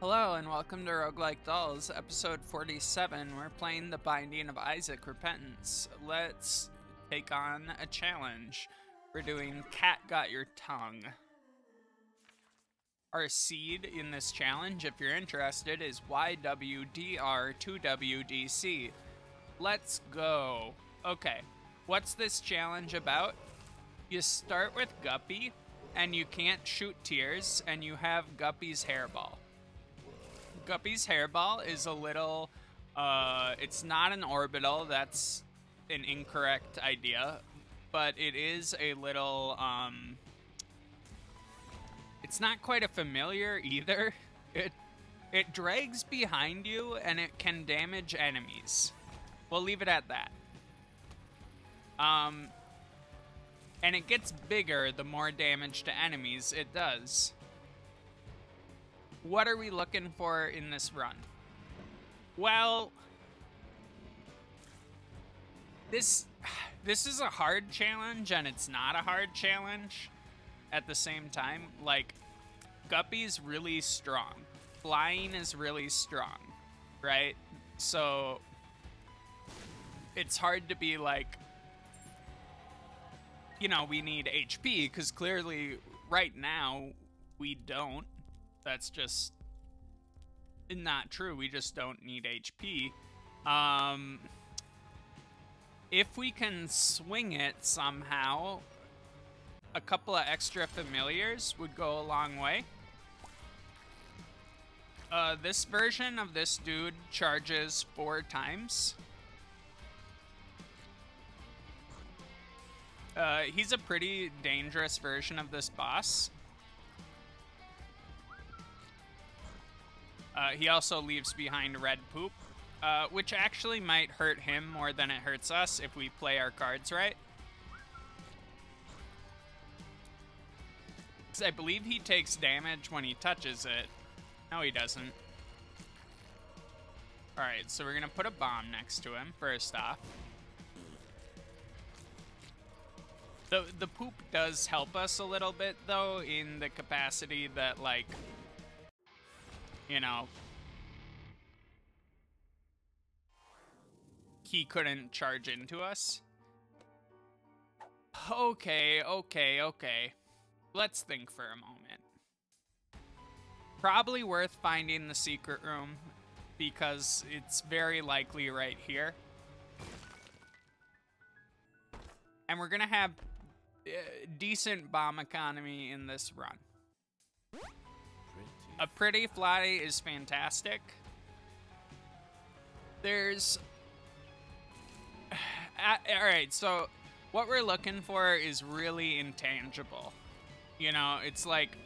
Hello and welcome to Roguelike Dolls, episode 47. We're playing The Binding of Isaac Repentance. Let's take on a challenge. We're doing Cat Got Your Tongue. Our seed in this challenge, if you're interested, is YWDR2WDC. Let's go. Okay, what's this challenge about? You start with Guppy, and you can't shoot tears, and you have Guppy's hairball. Guppy's hairball is a little, it's not an orbital, that's an incorrect idea, but it is a little, it's not quite a familiar either. It drags behind you and it can damage enemies. We'll leave it at that. And it gets bigger the more damage to enemies it does. What are we looking for in this run? Well, this is a hard challenge and it's not a hard challenge at the same time. Like, Guppy's really strong. Flying is really strong, right? So it's hard to be like, you know, we need HP, because clearly right now we don't. That's just not true. We just don't need HP. If we can swing it somehow, a couple of extra familiars would go a long way. This version of this dude charges 4 times. He's a pretty dangerous version of this boss. He also leaves behind red poop, which actually might hurt him more than it hurts us if we play our cards right. I believe he takes damage when he touches it. No, he doesn't. Alright, so we're going to put a bomb next to him, first off. The poop does help us a little bit, though, in the capacity that, like, you know, he couldn't charge into us. Okay. Let's think for a moment. Probably worth finding the secret room, because it's very likely right here. And we're gonna have decent bomb economy in this run. A pretty fly is fantastic. There's... Alright, so what we're looking for is really intangible. You know, it's like...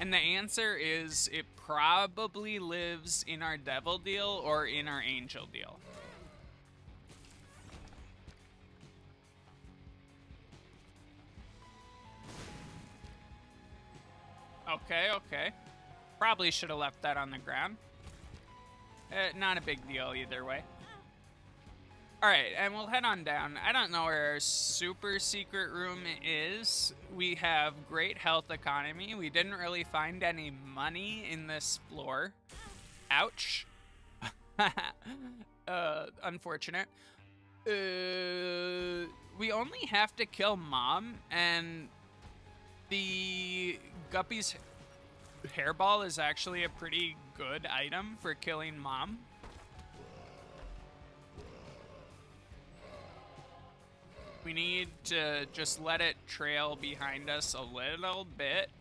And the answer is it probably lives in our devil deal or in our angel deal. Okay. Probably should have left that on the ground. Not a big deal either way. Alright, and we'll head on down. I don't know where our super secret room is. We have great health economy. We didn't really find any money in this floor. Ouch. Unfortunate. We only have to kill Mom, and the Guppy's hairball is actually a pretty good item for killing Mom. We need to just let it trail behind us a little bit.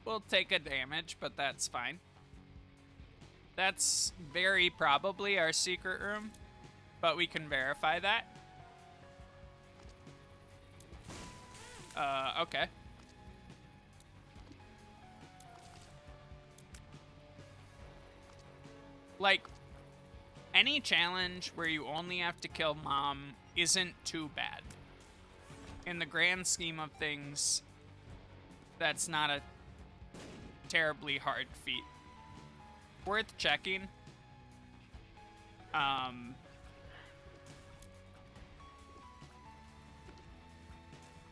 We'll take a damage, but that's fine. That's very probably our secret room, but we can verify that. Okay. Like, any challenge where you only have to kill Mom isn't too bad. In the grand scheme of things, that's not a terribly hard feat. Worth checking.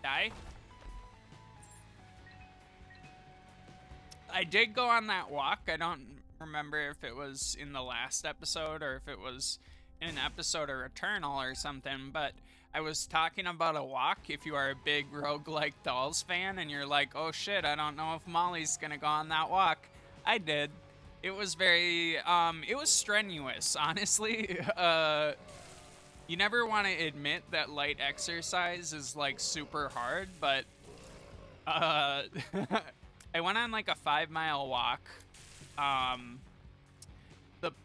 Die. I did go on that walk. I don't remember if it was in the last episode or if it was in an episode of Returnal or something, but I was talking about a walk. If you are a big Roguelike Dolls fan and you're like, oh shit, I don't know if Molly's gonna go on that walk, I did. It was very, it was strenuous, honestly. You never want to admit that light exercise is, like, super hard, but, I went on, like, a 5-mile walk. The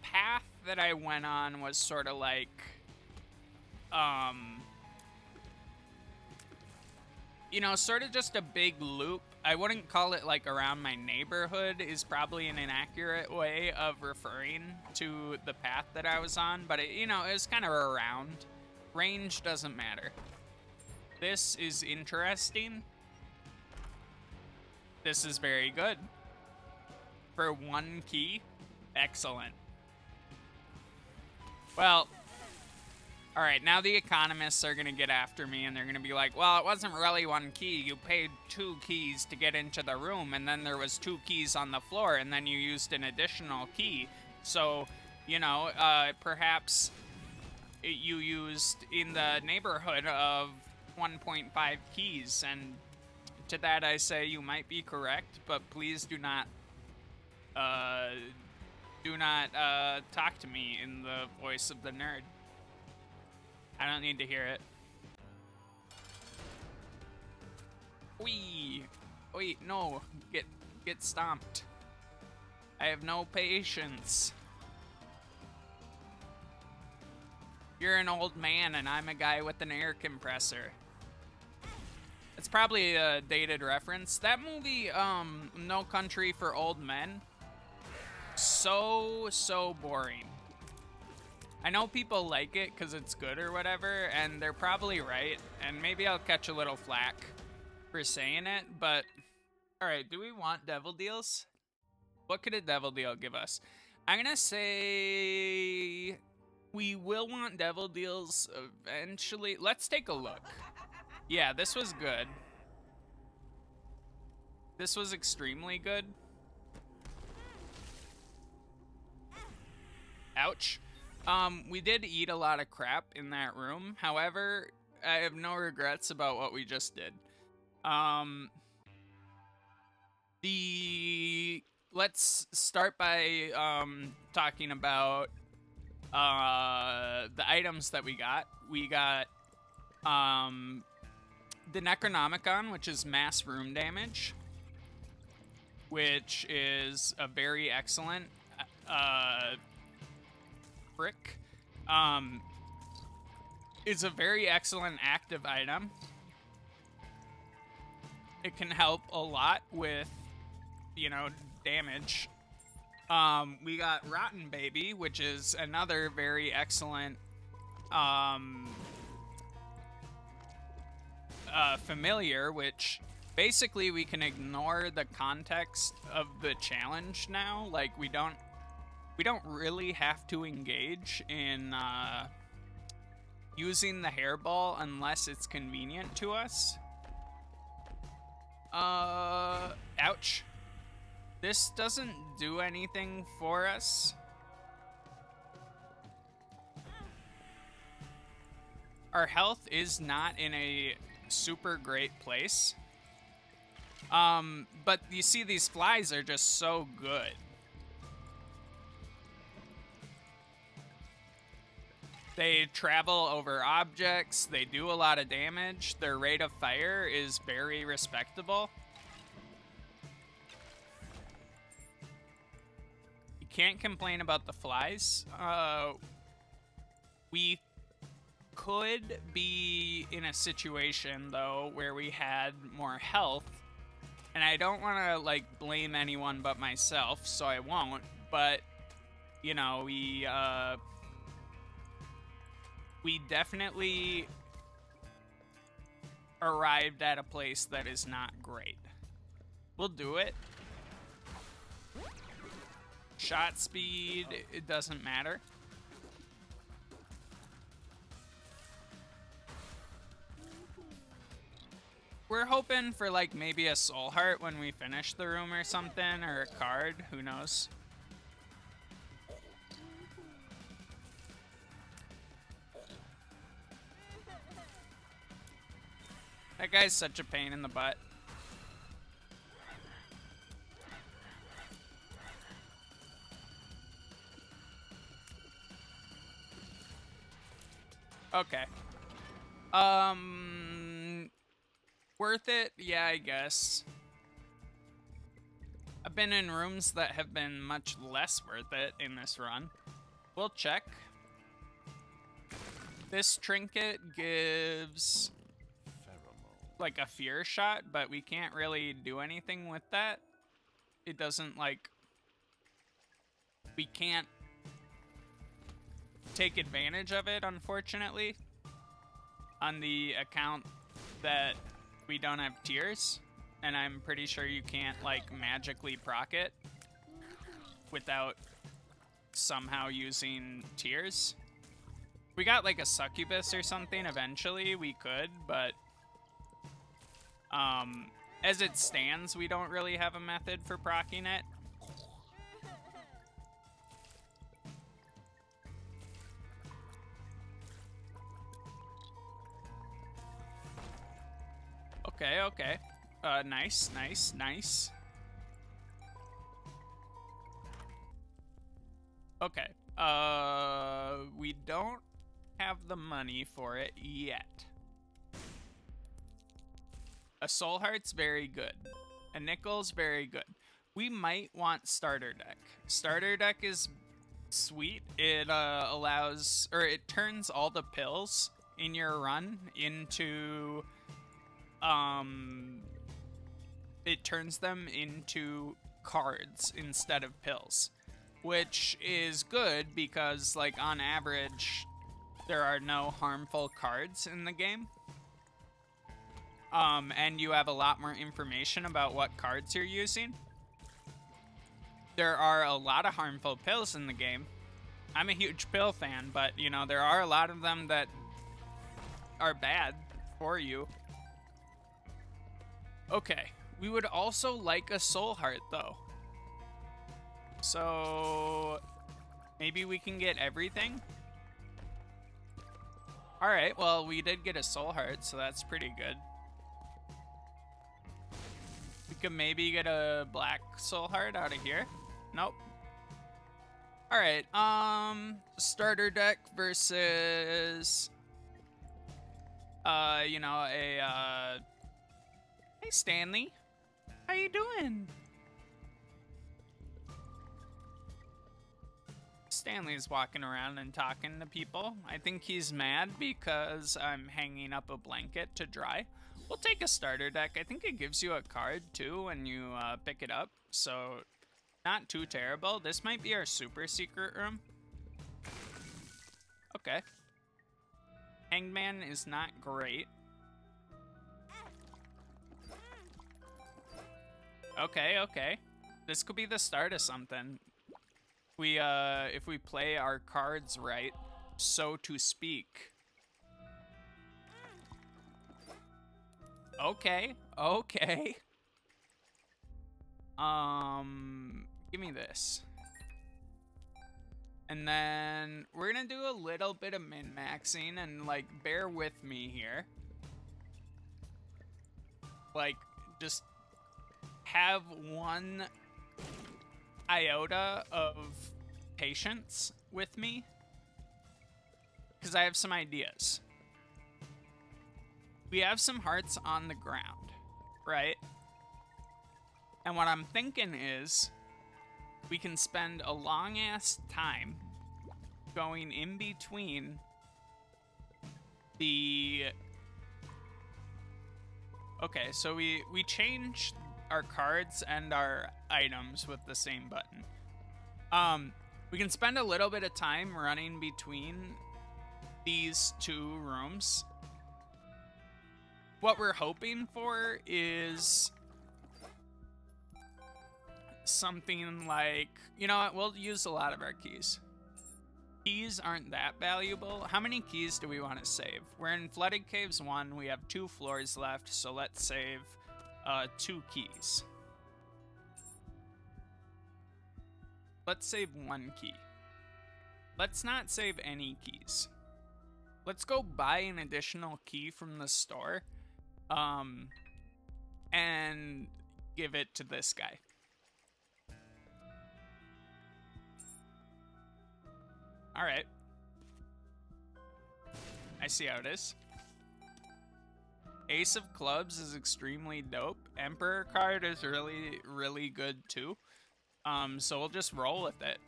path that I went on was sort of like, you know, sort of just a big loop. I wouldn't call it like around my neighborhood is probably an inaccurate way of referring to the path that I was on, but it, you know, it was kind of around. Range doesn't matter. This is interesting. This is very good. For 1 key, excellent. Well, all right, now the economists are going to get after me, and they're going to be like, well, it wasn't really 1 key. You paid 2 keys to get into the room, and then there was 2 keys on the floor, and then you used an additional key. So, you know, perhaps you used in the neighborhood of 1.5 keys, and to that I say you might be correct, but please do not talk to me in the voice of the nerd. I don't need to hear it. Wee! Wait, no. Get stomped. I have no patience. You're an old man and I'm a guy with an air compressor. It's probably a dated reference. That movie, No Country for Old Men, so boring. I know people like it because it's good or whatever, and they're probably right, and maybe I'll catch a little flack for saying it, but alright, do we want devil deals? What could a devil deal give us? I'm gonna say we will want devil deals eventually. Let's take a look. Yeah, this was good. This was extremely good. Ouch. We did eat a lot of crap in that room. However, I have no regrets about what we just did. Let's start by talking about the items that we got. We got the Necronomicon, which is mass room damage, which is a very excellent brick. It's a very excellent active item. It can help a lot with, you know, damage. We got Rotten Baby, which is another very excellent familiar, which basically we can ignore the context of the challenge now. Like, we don't really have to engage in using the hairball unless it's convenient to us. Ouch. This doesn't do anything for us. Our health is not in a super great place. But you see, these flies are just so good. They travel over objects, they do a lot of damage, their rate of fire is very respectable. You can't complain about the flies. We could be in a situation, though, where we had more health, and I don't want to, like, blame anyone but myself, so I won't, but, you know, we definitely arrived at a place that is not great. We'll do it. Shot speed, it doesn't matter. we're hoping for like maybe a soul heart when we finish the room or something, or a card, who knows. That guy's such a pain in the butt. Okay. Worth it? Yeah, I guess. I've been in rooms that have been much less worth it in this run. We'll check. This trinket gives like a fear shot, but we can't really do anything with that. It doesn't like... We can't take advantage of it, unfortunately, on the account that we don't have tears, and I'm pretty sure you can't like magically proc it without somehow using tears. If we got like a succubus or something eventually, we could, but as it stands, we don't really have a method for proccing it. Okay, okay. Nice, nice, nice. Okay. We don't have the money for it yet. A soul heart's very good. A nickel's very good. We might want starter deck. Starter deck is sweet. It allows, or it turns all the pills in your run into... it turns them into cards instead of pills, which is good because, like, on average, there are no harmful cards in the game. And you have a lot more information about what cards you're using. There are a lot of harmful pills in the game. I'm a huge pill fan, but, you know, there are a lot of them that are bad for you. Okay, we would also like a soul heart, though. So, maybe we can get everything? Alright, well, we did get a soul heart, so that's pretty good. We could maybe get a black soul heart out of here. Nope. Alright, starter deck versus, you know, a, hey, Stanley. How you doing? Stanley's walking around and talking to people. I think he's mad because I'm hanging up a blanket to dry. We'll take a starter deck. I think it gives you a card, too, when you pick it up. So, not too terrible. This might be our super secret room. Okay. Hangman is not great. Okay, okay. This could be the start of something. If we play our cards right, so to speak. Okay, okay. Give me this. And then we're gonna do a little bit of min-maxing and, like, bear with me here. Like, just have one iota of patience with me, because I have some ideas. We have some hearts on the ground, right? And what I'm thinking is we can spend a long-ass time going in between the... Okay, so we changed our cards and our items with the same button. We can spend a little bit of time running between these two rooms. What we're hoping for is something like, you know what, we'll use a lot of our keys. Keys aren't that valuable. How many keys do we want to save? We're in Flooded Caves 1. We have 2 floors left, so let's save 2 keys. Let's save 1 key. Let's not save any keys. Let's go buy an additional key from the store and give it to this guy. All right. I see how it is. Ace of Clubs is extremely dope. Emperor card is really, really good too. So we'll just roll with it.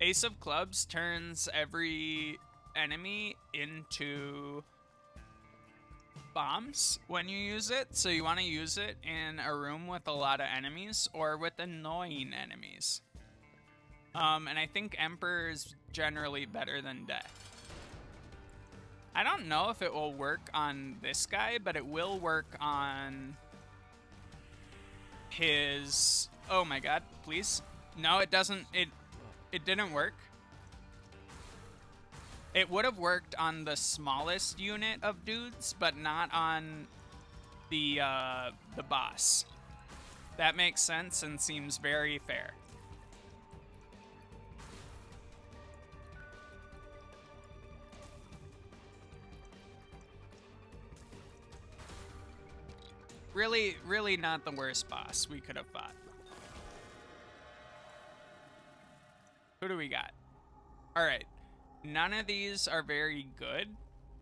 Ace of Clubs turns every enemy into bombs when you use it. So you want to use it in a room with a lot of enemies or with annoying enemies. And I think Emperor is generally better than Death. I don't know if it will work on this guy, but it will work on his... Oh my god, please. No, it doesn't. It didn't work. It would have worked on the smallest unit of dudes, but not on the boss. That makes sense and seems very fair. Really, really not the worst boss we could have fought. Who do we got? All right. None of these are very good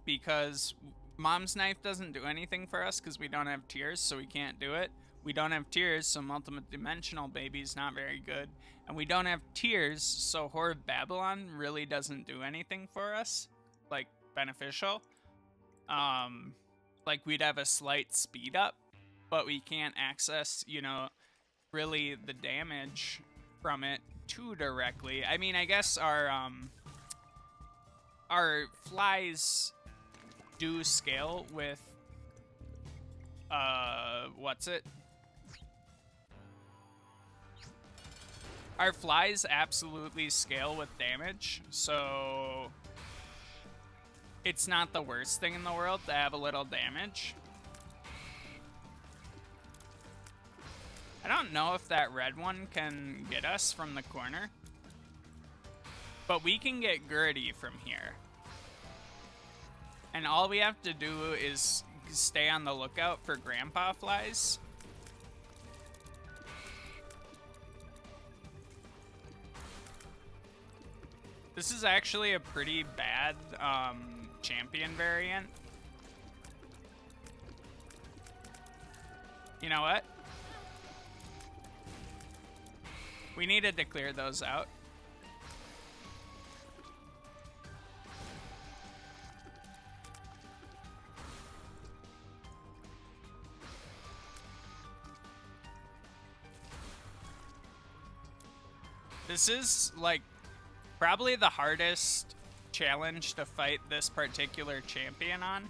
because Mom's Knife doesn't do anything for us because we don't have tears, so we can't do it. We don't have tears, so Multidimensional Baby's not very good. And we don't have tears, so Whore of Babylon really doesn't do anything for us, like, beneficial. Like, we'd have a slight speed up, but we can't access, you know, really the damage from it too directly. I mean, I guess our flies do scale with, what's it? Our flies absolutely scale with damage, so it's not the worst thing in the world to have a little damage. I don't know if that red one can get us from the corner, but we can get Gertie from here. And all we have to do is stay on the lookout for grandpa flies. This is actually a pretty bad champion variant. You know what? We needed to clear those out. This is, like, probably the hardest challenge to fight this particular champion on.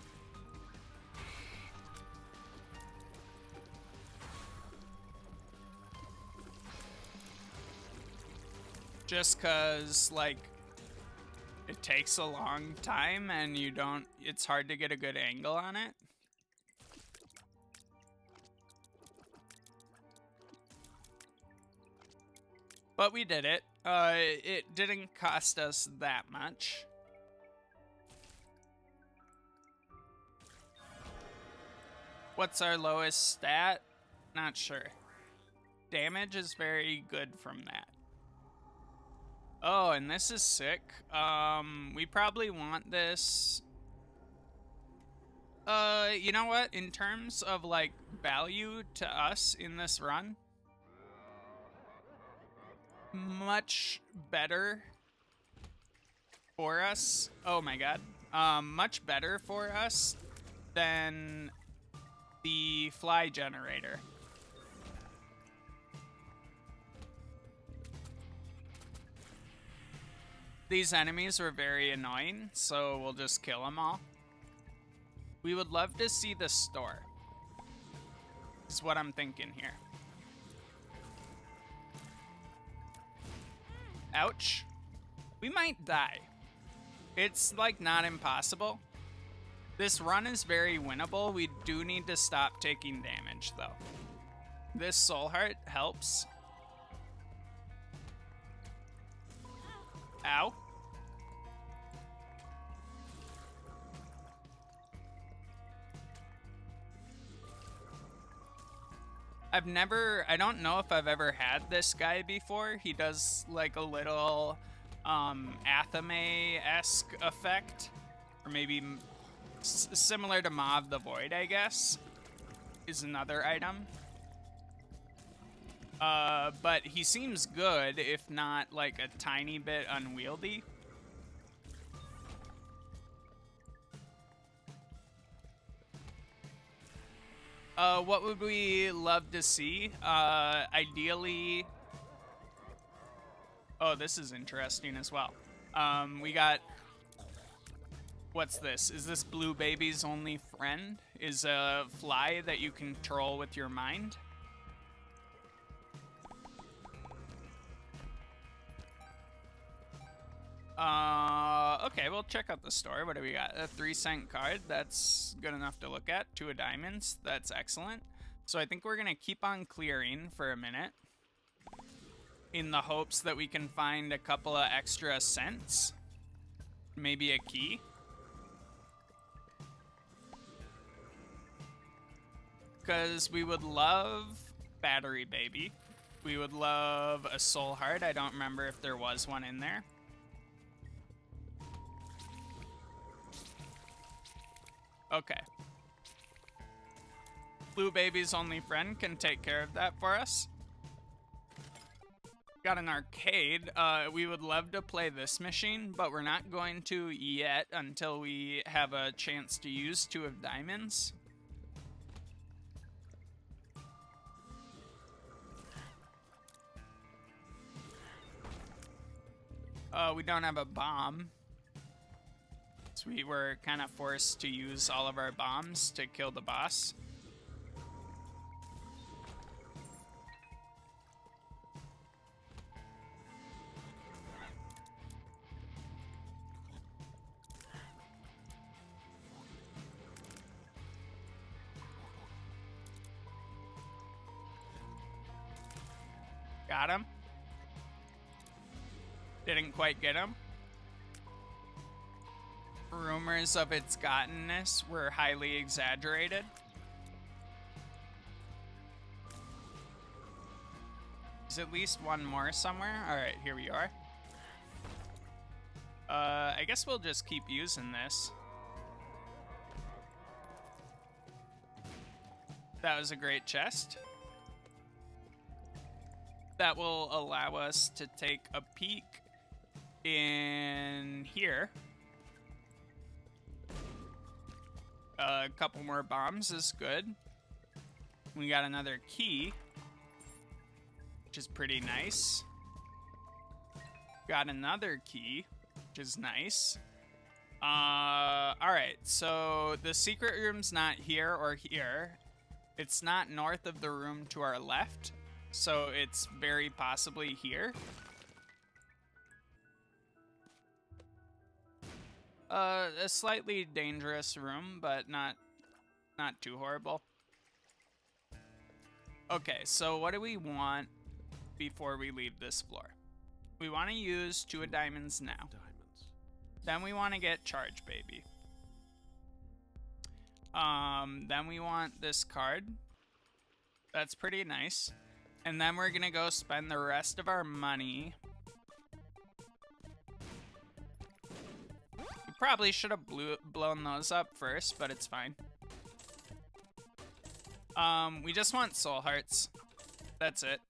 Just cause, like, it takes a long time and you don't, it's hard to get a good angle on it. But we did it. It didn't cost us that much. What's our lowest stat? Not sure. Damage is very good from that. Oh, and this is sick. We probably want this. You know what? In terms of, like, value to us in this run, much better for us. Oh my god. Much better for us than the fly generator. These enemies were very annoying, so we'll just kill them all. We would love to see the store. Is what I'm thinking here. Ouch. We might die. It's like not impossible. This run is very winnable. We do need to stop taking damage though. This soul heart helps. Ow. I don't know if I've ever had this guy before. He does like a little Athame-esque effect, or maybe similar to Maw of the Void, I guess, is another item. But he seems good, if not like a tiny bit unwieldy. What would we love to see? Ideally... Oh, this is interesting as well. We got... What's this? Is this Blue Baby's only friend? Is a fly that you control with your mind? Okay, we'll check out the store. What do we got? A 3-cent card. That's good enough to look at. 2 of diamonds. That's excellent. So I think we're going to keep on clearing for a minute in the hopes that we can find a couple of extra cents. Maybe a key. Because we would love Battery Baby. We would love a Soul Heart. I don't remember if there was one in there. Okay. Blue Baby's only friend can take care of that for us. Got an arcade. We would love to play this machine, but we're not going to yet until we have a chance to use 2 of diamonds. We don't have a bomb. So we were kind of forced to use all of our bombs to kill the boss. Got him. Didn't quite get him. Rumors of its gottenness were highly exaggerated. There's at least one more somewhere. Alright, here we are. I guess we'll just keep using this. That was a great chest. That will allow us to take a peek in here. A couple more bombs is good. We got another key, which is pretty nice. Got another key, which is nice. Alright, so the secret room's not here or here. It's not north of the room to our left, so it's very possibly here. A slightly dangerous room, but not too horrible. Okay, so what do we want before we leave this floor? We want to use 2 of diamonds now. Then we want to get Charge Baby. Then we want this card. That's pretty nice. And then we're gonna go spend the rest of our money. Probably should have blown those up first, but it's fine. We just want soul hearts. That's it.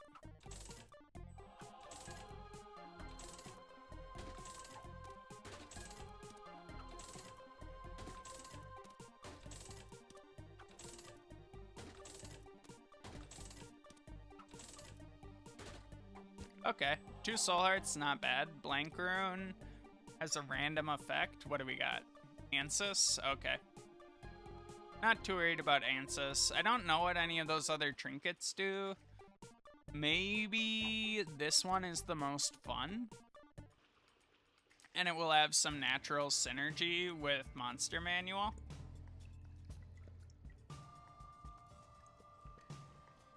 Okay, 2 soul hearts, not bad. Blank rune has a random effect. What do we got? Ansys? Okay. Not too worried about Ansys. I don't know what any of those other trinkets do. Maybe this one is the most fun. And it will have some natural synergy with Monster Manual.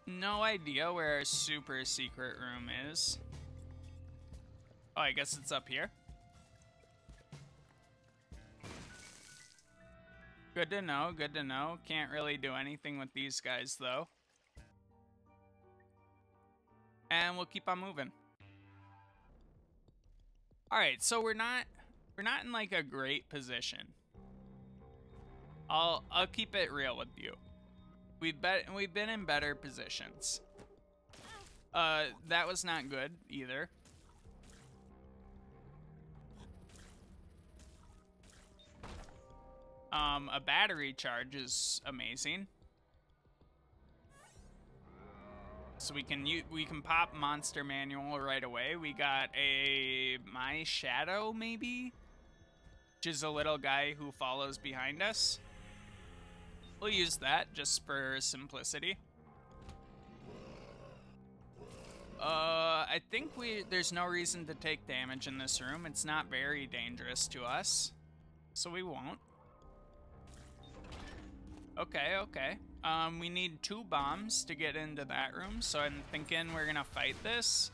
No idea where our super secret room is. Oh, I guess it's up here. Good to know, good to know. Can't really do anything with these guys, though. And we'll keep on moving. Alright, so we're not in like a great position. I'll keep it real with you. We've been in better positions. That was not good either. A battery charge is amazing. So we can pop Monster Manual right away. We got a My Shadow, maybe? Which is a little guy who follows behind us. We'll use that just for simplicity. I think there's no reason to take damage in this room. It's not very dangerous to us, so we won't. Okay, okay. We need 2 bombs to get into that room, so I'm thinking we're gonna fight this.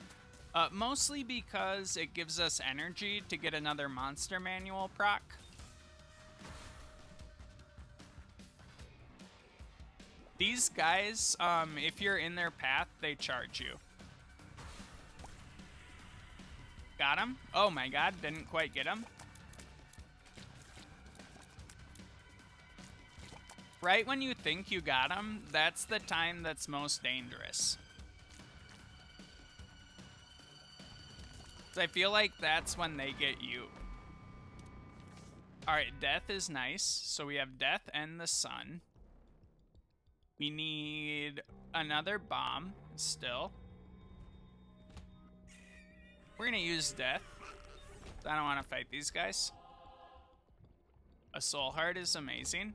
Mostly because it gives us energy to get another Monster Manual proc. These guys, if you're in their path, they charge you. Got him? Oh my god, didn't quite get him. Right when you think you got him, that's the time that's most dangerous. I feel like that's when they get you. Alright, death is nice. So we have death and the sun. We need another bomb still. We're gonna use death. I don't want to fight these guys. A soul heart is amazing.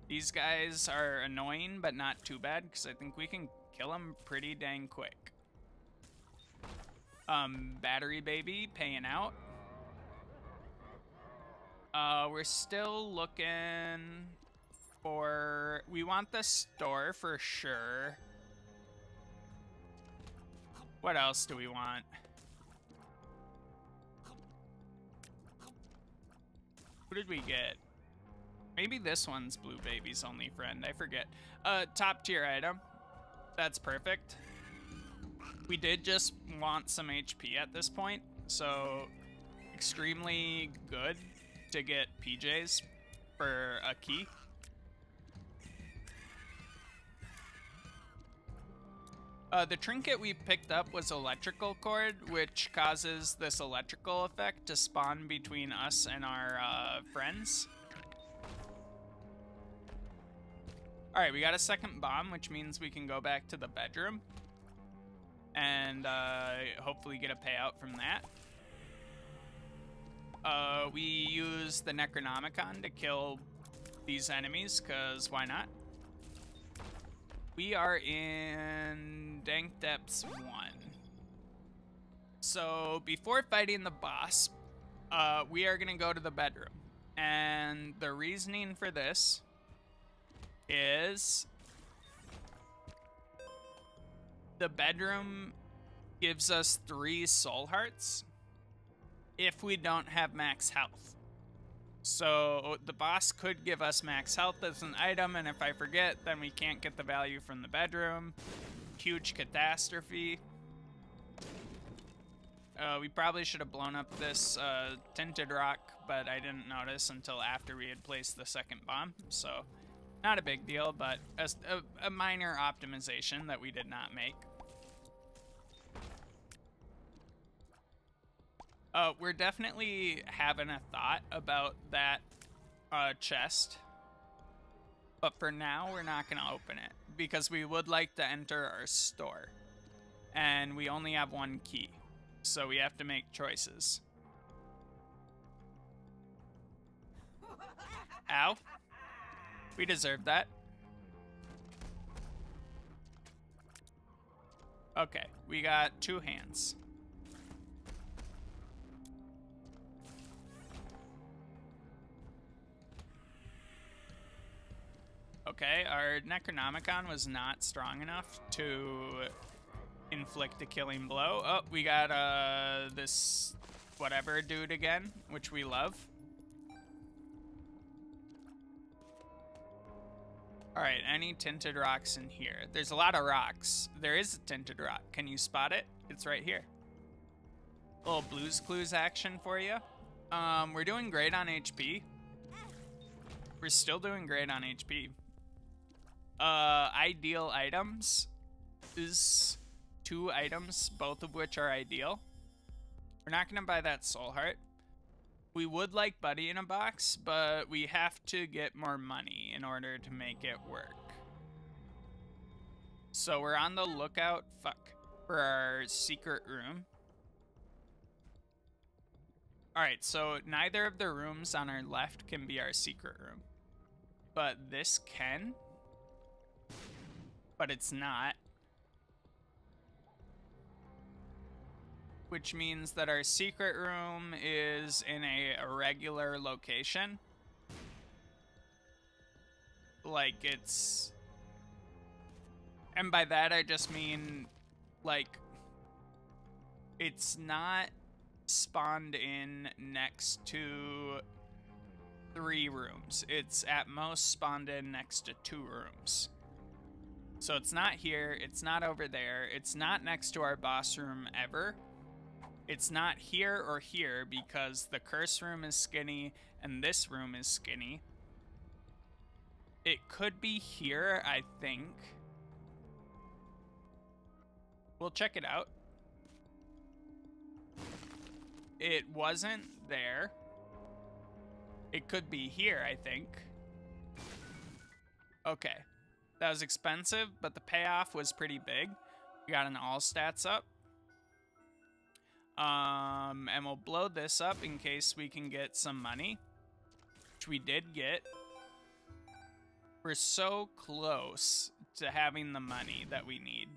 These guys are annoying, but not too bad, because I think we can kill them pretty dang quick. Battery baby paying out. We're still looking for... We want the store for sure. What else do we want? Who did we get? Maybe this one's Blue Baby's only friend. I forget. Top tier item. That's perfect. We did just want some HP at this point, so extremely good to get PJs for a key. The trinket we picked up was electrical cord, which causes this electrical effect to spawn between us and our friends. Alright, we got a second bomb, which means we can go back to the bedroom and hopefully get a payout from that. We use the Necronomicon to kill these enemies, because why not? We are in Dank Depths 1. So before fighting the boss, we are going to go to the bedroom. And the reasoning for this is the bedroom gives us 3 soul hearts if we don't have max health. So the boss could give us max health as an item, and if I forget, then we can't get the value from the bedroom. Huge catastrophe. We probably should have blown up this tinted rock, but I didn't notice until after we had placed the second bomb, so not a big deal, but a minor optimization that we did not make. We're definitely having a thought about that chest, but for now we're not going to open it because we would like to enter our store, and we only have 1 key, so we have to make choices. Ow. We deserve that. Okay, we got 2 hands. okay. Our Necronomicon was not strong enough to inflict a killing blow. Oh, we got this whatever dude again, which we love. All right, any tinted rocks in here? There's a lot of rocks. There is a tinted rock. Can you spot it? It's right here. Little Blue's Clues action for you. We're doing great on HP. We're still doing great on HP. Ideal items is 2 items, both of which are ideal. We're not going to buy that soul heart. We would like Buddy in a Box, but we have to get more money in order to make it work. So we're on the lookout, for our secret room. Alright, so neither of the rooms on our left can be our secret room. But this can. But it's not. Which means that our secret room is in a irregular location. Like it's... And by that I just mean, like, it's not spawned in next to 3 rooms. It's at most spawned in next to 2 rooms. So it's not here, it's not over there, it's not next to our boss room ever. It's not here or here because the curse room is skinny and this room is skinny. It could be here, I think. We'll check it out. It wasn't there. It could be here, I think. Okay. That was expensive, but the payoff was pretty big. We got an all stats up. And we'll blow this up in case we can get some money, which we did get. We're so close to having the money that we need.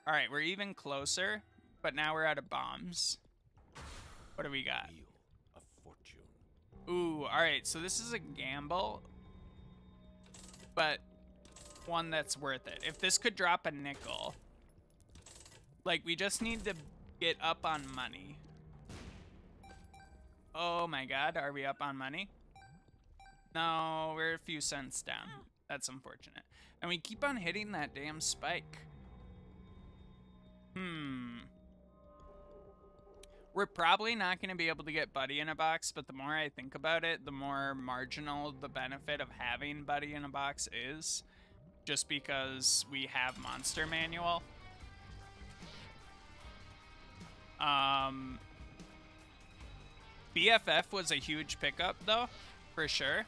All right, we're even closer, but now we're out of bombs. What do we got? Ooh, all right, so this is a gamble, but one that's worth it. If this could drop a nickel... Like, we just need to get up on money. Oh my god, are we up on money? No, we're a few cents down. That's unfortunate. And we keep on hitting that damn spike. We're probably not going to be able to get Buddy in a Box, but the more I think about it, the more marginal the benefit of having Buddy in a Box is. Just because we have Monster Manual. BFF was a huge pickup, though, for sure.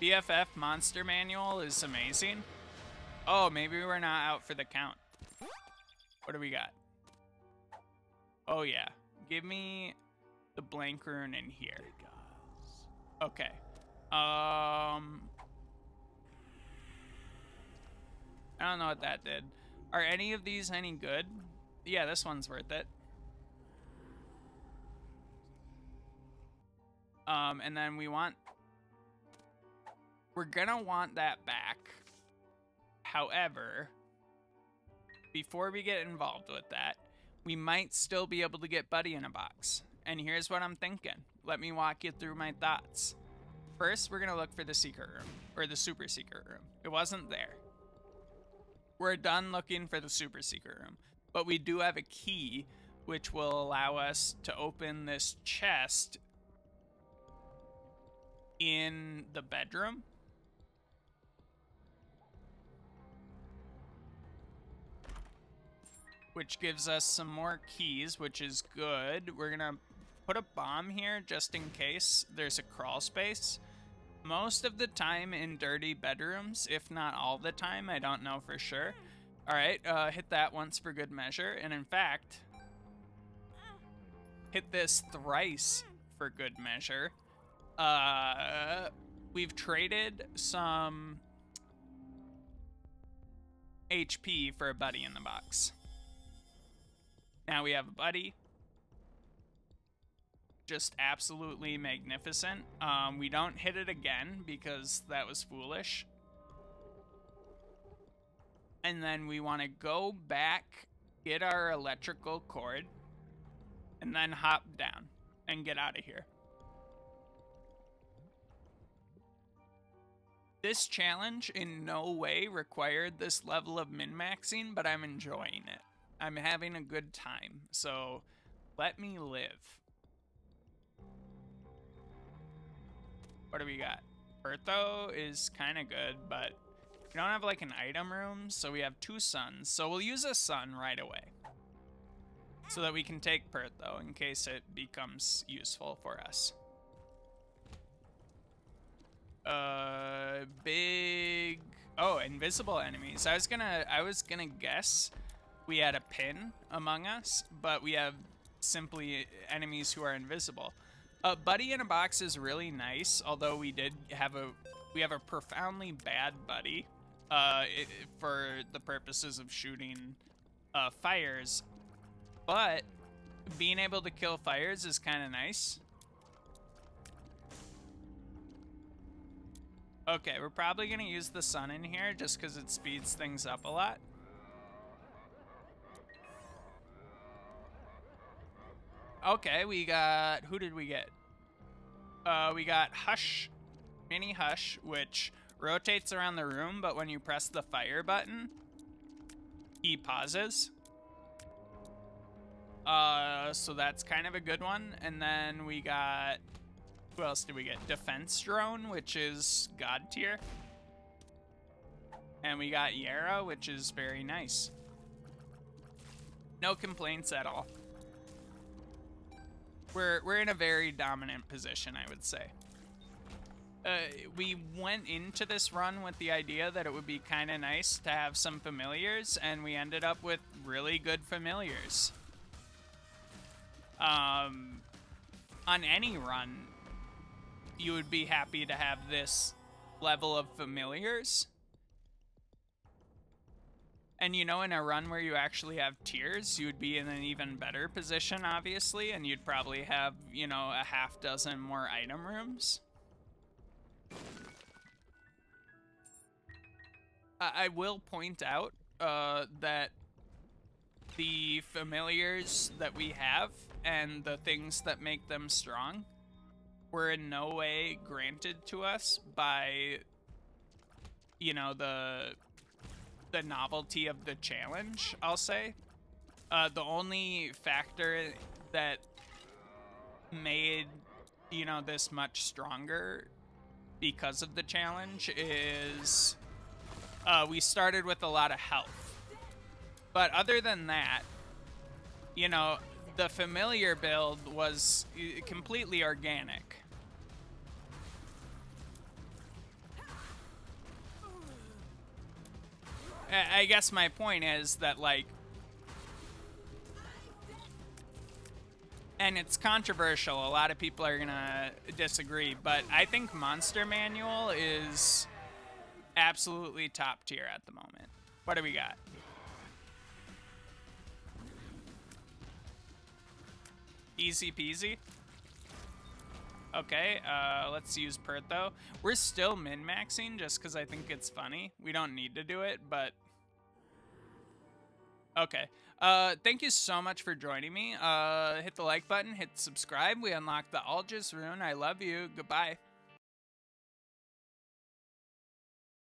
BFF Monster Manual is amazing. Oh, maybe we're not out for the count. What do we got? Oh, yeah. Give me the blank rune in here. Okay. I don't know what that did. Are any of these any good? Yeah, this one's worth it. And then we're gonna want that back. However, before we get involved with that, we might still be able to get Buddy in a Box. And here's what I'm thinking. Let me walk you through my thoughts. First, we're gonna look for the secret room, or the super secret room. It wasn't there. We're done looking for the super secret room. But we do have a key, which will allow us to open this chest in the bedroom. Which gives us some more keys, which is good. We're gonna put a bomb here just in case there's a crawl space. Most of the time in dirty bedrooms, if not all the time, I don't know for sure. All right, hit that once for good measure. And in fact, hit this thrice for good measure. We've traded some HP for a Buddy in the Box. Now we have a Buddy. just absolutely magnificent. We don't hit it again because that was foolish. And then we want to go back, get our electrical cord, and then hop down and get out of here. This challenge in no way required this level of min-maxing, but I'm enjoying it. I'm having a good time, so let me live. What do we got? PERTHRO is kind of good, but we don't have like an item room, so we have 2 suns. So we'll use a sun right away so that we can take PERTHRO in case it becomes useful for us. Big... Oh, invisible enemies. I was gonna guess we had a pin among us, but we have simply enemies who are invisible. Buddy in a box is really nice, although we have a profoundly bad buddy for the purposes of shooting fires, but being able to kill fires is kind of nice. Okay, we're probably gonna use the sun in here just because it speeds things up a lot. Okay, we got... Who did we get? We got Hush, Mini Hush, which rotates around the room, but when you press the fire button, he pauses. So that's kind of a good one. And then we got... Who else did we get? Defense Drone, which is God tier. And we got Yara, which is very nice. No complaints at all. We're in a very dominant position, I would say. We went into this run with the idea that it would be kind of nice to have some familiars, and we ended up with really good familiars. On any run, you would be happy to have this level of familiars. And you know, in a run where you actually have tiers, you would be in an even better position, obviously, and you'd probably have, you know, a half dozen more item rooms. I will point out that the familiars that we have and the things that make them strong were in no way granted to us by, you know, the novelty of the challenge, I'll say. The only factor that made, you know, this much stronger because of the challenge is we started with a lot of health. But other than that, you know, the familiar build was completely organic. I guess my point is that, like, and it's controversial, a lot of people are gonna disagree, but I think Monster Manual is absolutely top tier at the moment. What do we got? Easy peasy. Okay, let's use PERTHRO. We're still min-maxing just because I think it's funny. We don't need to do it, but... Okay. Thank you so much for joining me. Hit the like button, hit subscribe. We unlocked the Algis rune. I love you. Goodbye.